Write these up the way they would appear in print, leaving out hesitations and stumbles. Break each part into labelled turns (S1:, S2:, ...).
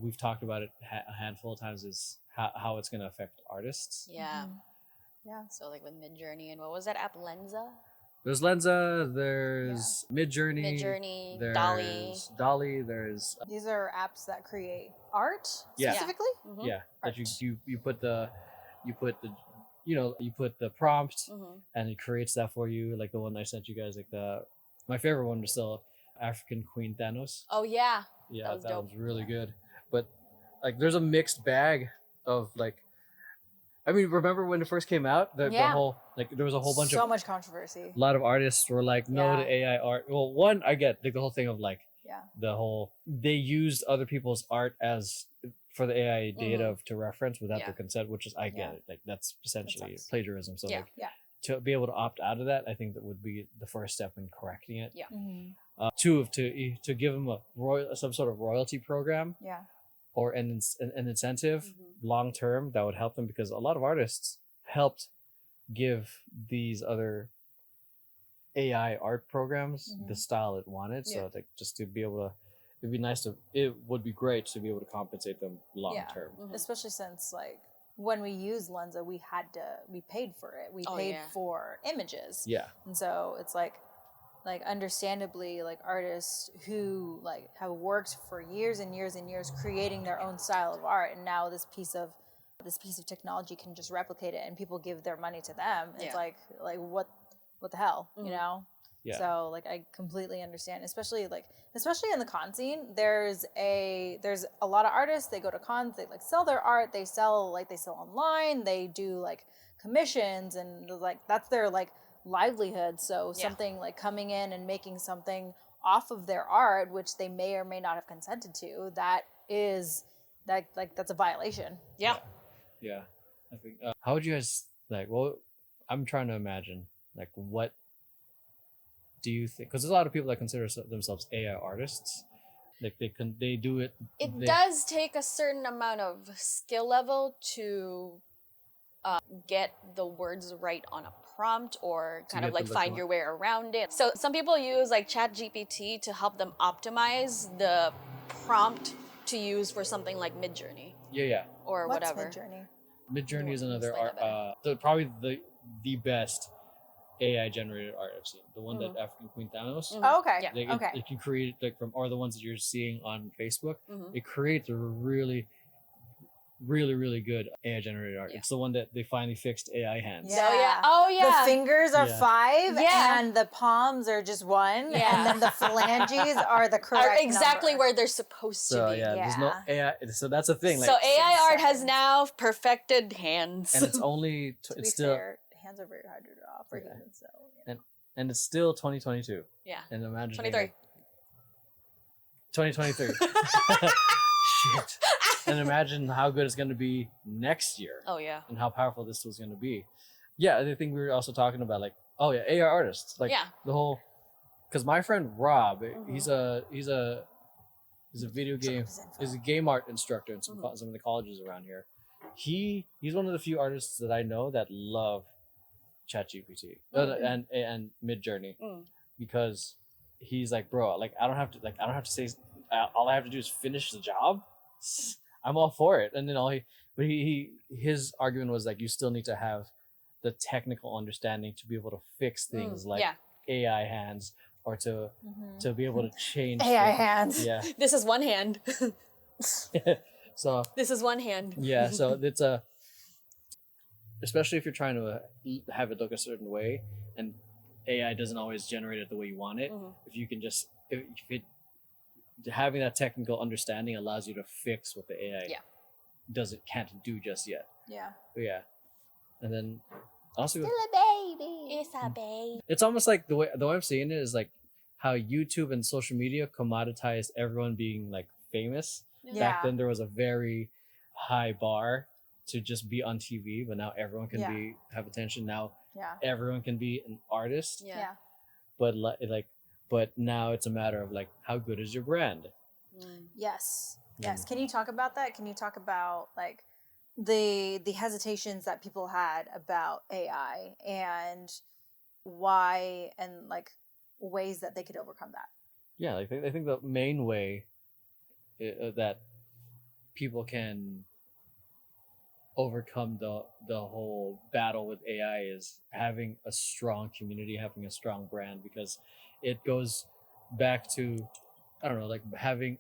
S1: we've talked about it a handful of times is how it's going to affect artists.
S2: Yeah.
S3: Yeah.
S2: So like with Midjourney and what was that app, Lenza?
S1: There's Lenza, there's Midjourney,
S2: Midjourney,
S1: there's
S2: Dolly.
S1: Dolly, there's
S3: These are apps that create art
S1: Yeah.
S3: specifically.
S2: Mhm.
S1: yeah, that
S3: Art.
S1: you put the you put the prompt
S2: Mhm.
S1: and it creates that for you. Like the one I sent you guys, like my favorite one was still African Queen Thanos.
S2: Oh yeah.
S1: Yeah,
S2: That was
S1: that
S2: dope.
S1: was really good. But like, there's a mixed bag of like. I mean, remember when it first came out? The
S2: Yeah.
S1: whole there was a whole bunch
S3: so
S1: of
S3: much controversy.
S1: a lot of artists were like, no to
S3: Yeah.
S1: AI art. Well, one, I get like the whole thing of like
S3: Yeah.
S1: the whole they used other people's art as for the AI data to reference without
S2: Yeah.
S1: their consent, which is I get
S3: Yeah.
S1: it. Like that's essentially
S3: sucks.
S1: plagiarism. So
S2: Yeah.
S1: like
S3: Yeah.
S1: to be able to opt out of that, I think that would be the first step in correcting it.
S2: Yeah.
S1: Two, to give them some sort of royalty program
S3: Yeah.
S1: or an incentive
S2: Mhm.
S1: long term that would help them, because a lot of artists helped give these other AI art programs the style it wanted. So like just to be able to, it would be great to be able to compensate them long
S3: Yeah.
S1: term.
S2: Mhm.
S3: Especially since like when we used Lenza, we paid for it. We
S2: Oh,
S3: paid
S2: yeah.
S3: for images.
S1: Yeah.
S3: And so it's like understandably, like artists who like have worked for years and years and years creating their own style of art, and now this piece of technology can just replicate it, and people give their money to them. It's
S2: Yeah.
S3: like what the hell, you know?
S1: Yeah.
S3: So like I completely understand, especially in the con scene. There's a lot of artists. They go to cons. They like sell their art. They sell online. They do like commissions, and like that's their like livelihood. So
S2: Yeah.
S3: something like coming in and making something off of their art, which they may or may not have consented to, that's a violation.
S2: Yeah.
S1: Yeah. I think, how would you guys like, well, I'm trying to imagine, like, what do you think? Because there's a lot of people that consider themselves AI artists. Like they do it.
S2: It
S1: they-
S2: does take a certain amount of skill level to get the words right on a prompt, or kind
S1: get
S2: of like
S1: the look
S2: find
S1: on-
S2: your way around it. So some people use like ChatGPT to help them optimize the prompt to use for something like Midjourney
S1: Yeah.
S2: or
S3: What's
S2: whatever.
S3: Midjourney?
S1: Midjourney is
S2: You wanna
S1: another
S2: explain
S1: art.
S2: that
S1: Probably the best AI generated art I've seen. The one that African Queen Thanos.
S3: Oh, okay.
S2: Yeah.
S1: Like,
S3: Okay.
S1: it can create like or the ones that you're seeing on Facebook.
S2: Mhm.
S1: It creates a really, really, really good AI generated art.
S2: Yeah.
S1: It's the one that they finally fixed AI hands.
S3: Yeah.
S2: Oh yeah. Oh yeah.
S3: The fingers are
S1: Yeah.
S3: 5,
S2: Yeah.
S3: and the palms are just 1,
S2: Yeah.
S3: and then the phalanges are the
S2: Are
S3: correct
S2: exactly
S3: number.
S2: where they're supposed
S1: So
S2: to be.
S1: yeah, there's no
S3: Yeah.
S1: AI. So that's the thing. Like,
S2: So AI art has
S3: 7.
S2: now perfected hands.
S1: and it's only
S3: To be
S1: it's still
S3: fair, hands are very hard to draw for
S1: Yeah.
S3: humans. So yeah.
S1: and it's still 2022.
S2: yeah.
S1: And imagine
S2: 23.
S1: 2023. Shit. And imagine how good it's going to be next year,
S2: Oh yeah.
S1: and how powerful this tool's going to be. Yeah, I think we were also talking about like, oh yeah, AI artists, like
S2: Yeah.
S1: the whole. Because my friend Rob,
S2: Mhm.
S1: he's a video game, he's a game art instructor in some of the colleges around here. He's one of the few artists that I know that love ChatGPT and Midjourney, because he's like, bro, like I don't have to say, all I have to do is finish the job. I'm all for it. And then his argument was like, you still need to have the technical understanding to be able to fix things like
S2: yeah.
S1: AI hands, or to be able to change
S3: AI
S1: things.
S3: hands.
S1: Yeah.
S2: This is one hand.
S1: So
S2: This is one hand.
S1: yeah, so it's especially if you're trying to have it look a certain way, and AI doesn't always generate it the way you want it. If you can just having that technical understanding allows you to fix what the AI can't do just yet.
S3: Yeah.
S1: But yeah, and then also
S2: a baby. It's a baby.
S1: it's almost like the way I'm seeing it is like how YouTube and social media commoditized everyone being like famous.
S3: Yeah.
S1: Back then there was a very high bar to just be on TV, but now everyone can have attention. Now
S3: Yeah.
S1: everyone can be an artist,
S2: Yeah.
S3: Yeah.
S1: but now it's a matter of like, how good is your brand?
S3: Yes. Yes. Can you talk about that? Can you talk about like the hesitations that people had about AI, and why, and like ways that they could overcome that?
S1: Yeah, like I think the main way that people can overcome the whole battle with AI is having a strong community, having a strong brand, because it goes back to, I don't know, like having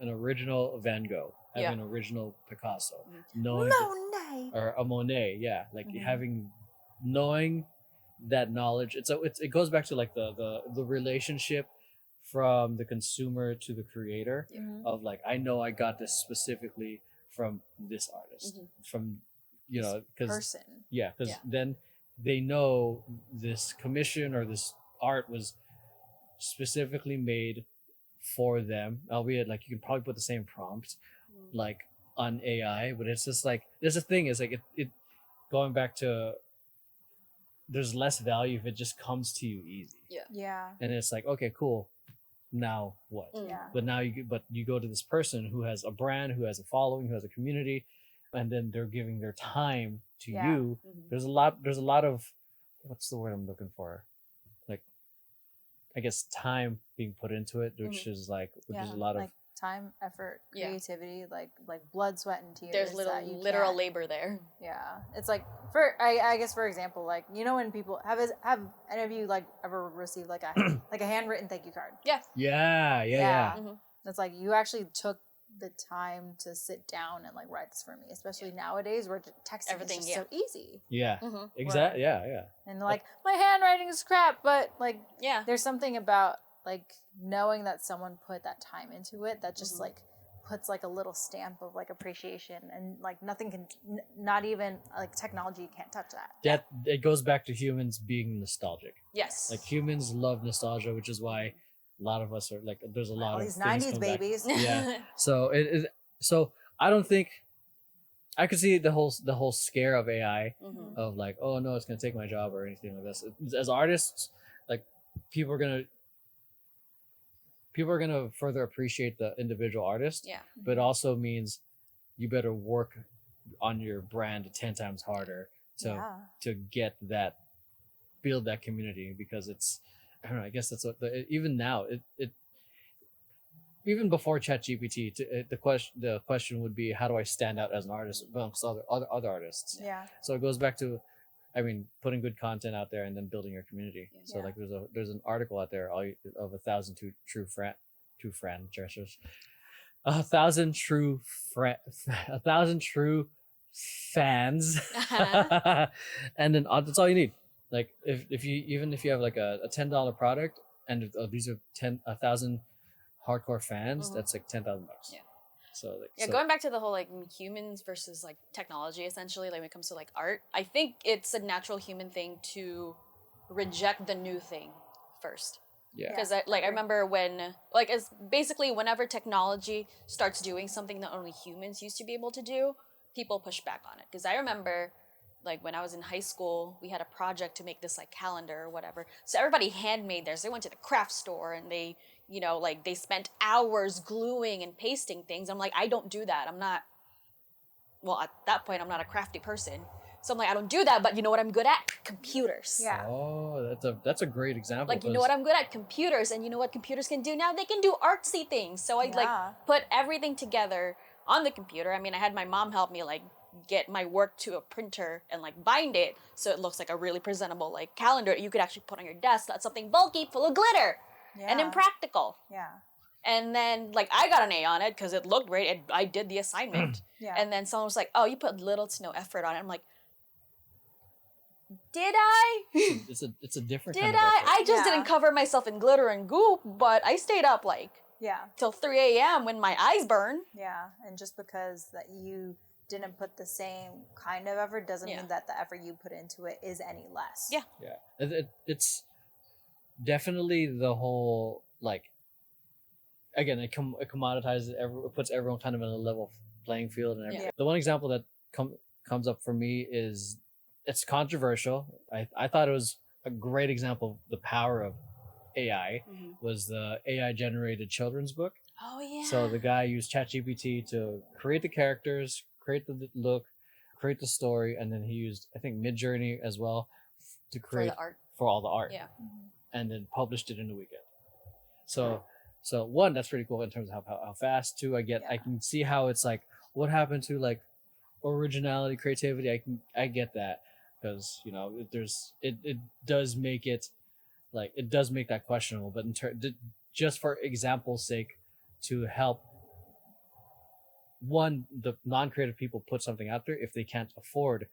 S1: an original Van Gogh, having an original Picasso, knowing
S3: Monet.
S1: or a Monet, yeah, like
S3: Mhm.
S1: having knowing that knowledge. It goes back to like the relationship from the consumer to the creator
S3: Mhm.
S1: of like, I know I got this specifically from this artist, from because
S3: Person.
S1: because
S2: Yeah.
S1: then they know this commission or this art was specifically made for them, albeit like you can probably put the same prompt like on AI, but it's just like there's a thing is like it going back to there's less value if it just comes to you easy.
S3: Yeah.
S1: And it's like, okay, cool, now what?
S3: Yeah.
S1: But you go to this person who has a brand, who has a following, who has a community, and then they're giving their time to
S3: Yeah.
S1: you. There's a lot of, what's the word I'm looking for, like, I guess time being put into it, which is a lot of
S3: like time, effort,
S2: Yeah.
S3: creativity, like blood, sweat, and tears.
S2: There's
S3: that you
S2: literal
S3: can't-
S2: labor there.
S3: Yeah, it's like I guess for example, like when people have any of you like ever received like a like a handwritten thank you card?
S2: Yeah.
S1: yeah.
S3: It's like you actually took the time to sit down and like write this for me, especially nowadays where texting
S2: Everything,
S3: is just so easy.
S1: Yeah,
S2: Mhm.
S1: exactly. Yeah.
S3: And like my handwriting is crap, but like
S2: Yeah.
S3: there's something about like knowing that someone put that time into it that just like puts like a little stamp of like appreciation, and like nothing can not even like technology can't touch that.
S1: That it goes back to humans being nostalgic.
S2: Yes.
S1: Like humans love nostalgia, which is why a lot of us are like, there's a lot
S3: All
S1: of
S3: these
S1: things
S3: 90s
S1: come back.
S3: babies.
S1: Yeah. So so I don't think I could see the whole scare of AI of like, oh no, it's gonna take my job or anything like this. As artists, like people are gonna further appreciate the individual artist.
S2: Yeah.
S1: But it also means you better work on your brand 10 times harder to get that, build that community, because it's, I don't know, I guess that's what even now it even before ChatGPT, the question would be, how do I stand out as an artist amongst other artists?
S3: Yeah.
S1: So it goes back to, I mean, putting good content out there and then building your community. So
S3: Yeah.
S1: like there's an article out there of 1,000 true franchises, 1,000 true 1,000 true fans, and then that's all you need. Like if you have like a $10 product and these are 1,000 hardcore fans, that's like $10,000.
S2: Yeah.
S1: So like
S2: Going back to the whole like humans versus like technology, essentially, like when it comes to like art, I think it's a natural human thing to reject the new thing first.
S1: Yeah.
S2: Because I remember when like it's basically whenever technology starts doing something that only humans used to be able to do, people push back on it. Because I remember like when I was in high school, we had a project to make this like calendar or whatever. So everybody handmade theirs. They went to the craft store and they, like they spent hours gluing and pasting things. I'm like, I don't do that. I'm not, well, at that point, I'm not a crafty person. So I'm like, I don't do that, but you know what I'm good at? Computers.
S3: Yeah.
S1: Oh, that's a great example.
S2: Like, you know what I'm good at? Computers. And you know what computers can do now? They can do artsy things. So I like put everything together on the computer. I mean, I had my mom help me like get my work to a printer and like bind it so it looks like a really presentable like calendar you could actually put on your desk. That's something bulky, full of glitter, and impractical.
S3: Yeah.
S2: And then like I got an A on it because it looked great. I did the assignment.
S3: Yeah.
S2: And then someone was like, "Oh, you put little to no effort on it." I'm like, "Did I?
S1: It's a different
S2: Did
S1: kind of
S2: I?
S1: effort.
S2: I just didn't cover myself in glitter and goop, but I stayed up like till 3 a.m. when my eyes burn."
S3: Yeah. And just because that you didn't put the same kind of effort doesn't mean that the effort you put into it is any less.
S2: Yeah.
S1: It's definitely the whole like, again, it commoditizes it puts everyone kind of in a level playing field and everything. The one example that comes up for me is, it's controversial. I thought it was a great example of the power of AI was the AI generated children's book.
S2: Oh yeah.
S1: So the guy used ChatGPT to create the characters, create the look, create the story, and then he used, I think, Midjourney as well to create
S2: for the art.
S1: for all the art.
S2: Yeah.
S1: And then published it in a weekend. So one, that's pretty cool in terms of how fast. Two, I can see how it's like, what happened to like originality, creativity? I get that, because it does make it, like, it does make that questionable. But just for example's sake, to help the non-creative people put something out there if they can't afford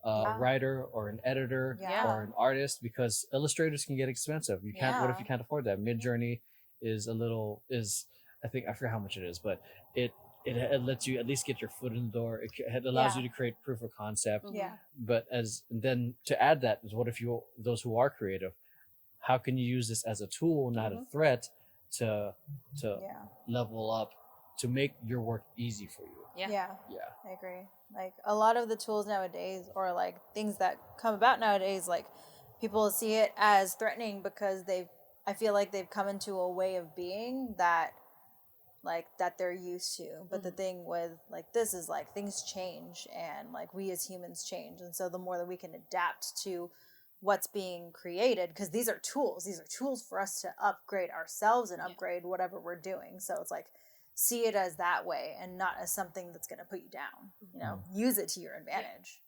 S1: a
S3: Yeah.
S1: writer or an editor
S3: Yeah.
S1: or an artist, because illustrators can get expensive. You can't. What if you can't afford that? Midjourney is I think, I forget how much it is, but it lets you at least get your foot in the door. It allows you to create proof of concept.
S3: Yeah.
S1: But then to add that is, what if those who are creative, how can you use this as a tool, not a threat, to level up, to make your work easy for you?
S3: Yeah.
S1: Yeah.
S3: I agree. Like a lot of the tools nowadays, or like things that come about nowadays, like people see it as threatening because I feel like they've come into a way of being that they're used to. But the thing with like this is like things change, and like we as humans change. And so the more that we can adapt to what's being created, because these are tools for us to upgrade ourselves and upgrade whatever we're doing. So it's like, see it as that way and not as something that's going to put you down, use it to your advantage.